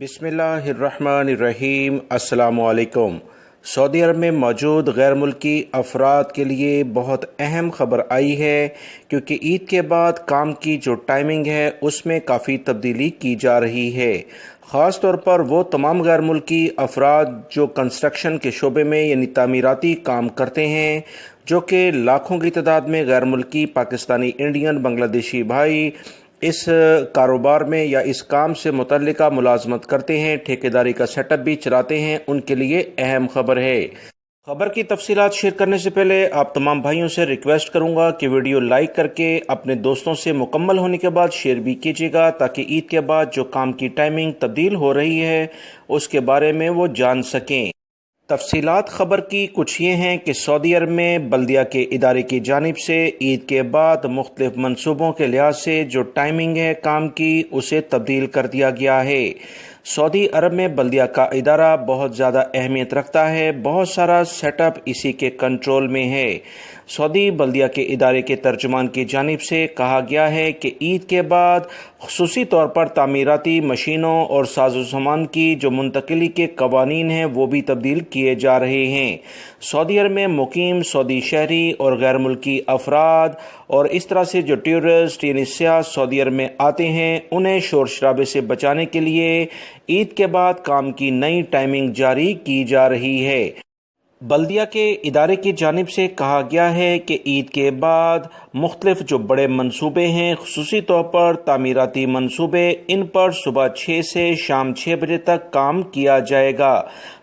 بسم اللہ الرحمن الرحیم۔ السلام علیکم۔ سعودی عرب میں موجود غیر ملکی افراد کے لیے بہت اہم خبر آئی ہے، کیونکہ عید کے بعد کام کی جو ٹائمنگ ہے اس میں کافی تبدیلی کی جا رہی ہے۔ خاص طور پر وہ تمام غیر ملکی افراد جو کنسٹرکشن کے شعبے میں یعنی تعمیراتی کام کرتے ہیں، جو کہ لاکھوں کی تعداد میں غیر ملکی پاکستانی، انڈین، بنگلہ دیشی بھائی اس کاروبار میں یا اس کام سے متعلقہ ملازمت کرتے ہیں، ٹھیکیداری کا سیٹ اپ بھی چلاتے ہیں، ان کے لیے اہم خبر ہے۔ خبر کی تفصیلات شیئر کرنے سے پہلے آپ تمام بھائیوں سے ریکویسٹ کروں گا کہ ویڈیو لائک کر کے اپنے دوستوں سے مکمل ہونے کے بعد شیئر بھی کیجیے گا، تاکہ عید کے بعد جو کام کی ٹائمنگ تبدیل ہو رہی ہے اس کے بارے میں وہ جان سکیں۔ تفصیلات خبر کی کچھ یہ ہیں کہ سعودی عرب میں بلدیہ کے ادارے کی جانب سے عید کے بعد مختلف منصوبوں کے لحاظ سے جو ٹائمنگ ہے کام کی اسے تبدیل کر دیا گیا ہے۔ سعودی عرب میں بلدیہ کا ادارہ بہت زیادہ اہمیت رکھتا ہے، بہت سارا سیٹ اپ اسی کے کنٹرول میں ہے۔ سعودی بلدیہ کے ادارے کے ترجمان کی جانب سے کہا گیا ہے کہ عید کے بعد خصوصی طور پر تعمیراتی مشینوں اور ساز و سامان کی جو منتقلی کے قوانین ہیں وہ بھی تبدیل کیے جا رہے ہیں۔ سعودی عرب میں مقیم سعودی شہری اور غیر ملکی افراد اور اس طرح سے جو ٹورسٹ یعنی سیاح سعودی عرب میں آتے ہیں، انہیں شور شرابے سے بچانے کے لیے عید کے بعد کام کی نئی ٹائمنگ جاری کی جا رہی ہے۔ بلدیہ کے ادارے کی جانب سے کہا گیا ہے کہ عید کے بعد مختلف جو بڑے منصوبے ہیں، خصوصی طور پر تعمیراتی منصوبے، ان پر صبح 6 سے شام 6 بجے تک کام کیا جائے گا۔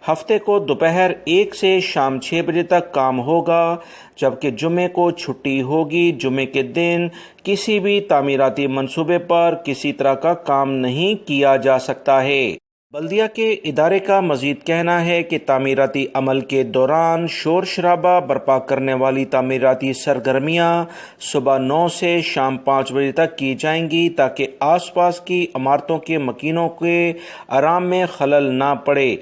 ہفتے کو دوپہر 1 سے شام 6 بجے تک کام ہوگا، جبکہ جمعے کو چھٹی ہوگی۔ جمعے کے دن کسی بھی تعمیراتی منصوبے پر کسی طرح کا کام نہیں کیا جا سکتا ہے۔ بلدیہ کے ادارے کا مزید کہنا ہے کہ تعمیراتی عمل کے دوران شور شرابہ برپا کرنے والی تعمیراتی سرگرمیاں صبح 9 سے شام 5 بجے تک کی جائیں گی، تاکہ آس پاس کی عمارتوں کے مکینوں کے آرام میں خلل نہ پڑے۔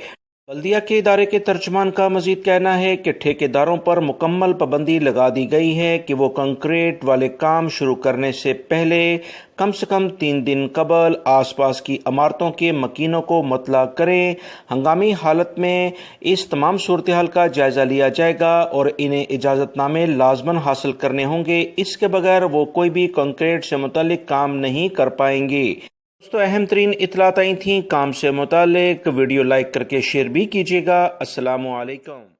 بلدیہ کے ادارے کے ترجمان کا مزید کہنا ہے کہ ٹھیکیداروں پر مکمل پابندی لگا دی گئی ہے کہ وہ کنکریٹ والے کام شروع کرنے سے پہلے کم سے کم 3 دن قبل آس پاس کی عمارتوں کے مکینوں کو مطلع کریں۔ ہنگامی حالت میں اس تمام صورتحال کا جائزہ لیا جائے گا اور انہیں اجازت نامے لازماً حاصل کرنے ہوں گے، اس کے بغیر وہ کوئی بھی کنکریٹ سے متعلق کام نہیں کر پائیں گے۔ دوستو، اہم ترین اطلاعات آئی تھیں کام سے متعلق، ویڈیو لائک کر کے شیئر بھی کیجیے گا۔ السلام علیکم۔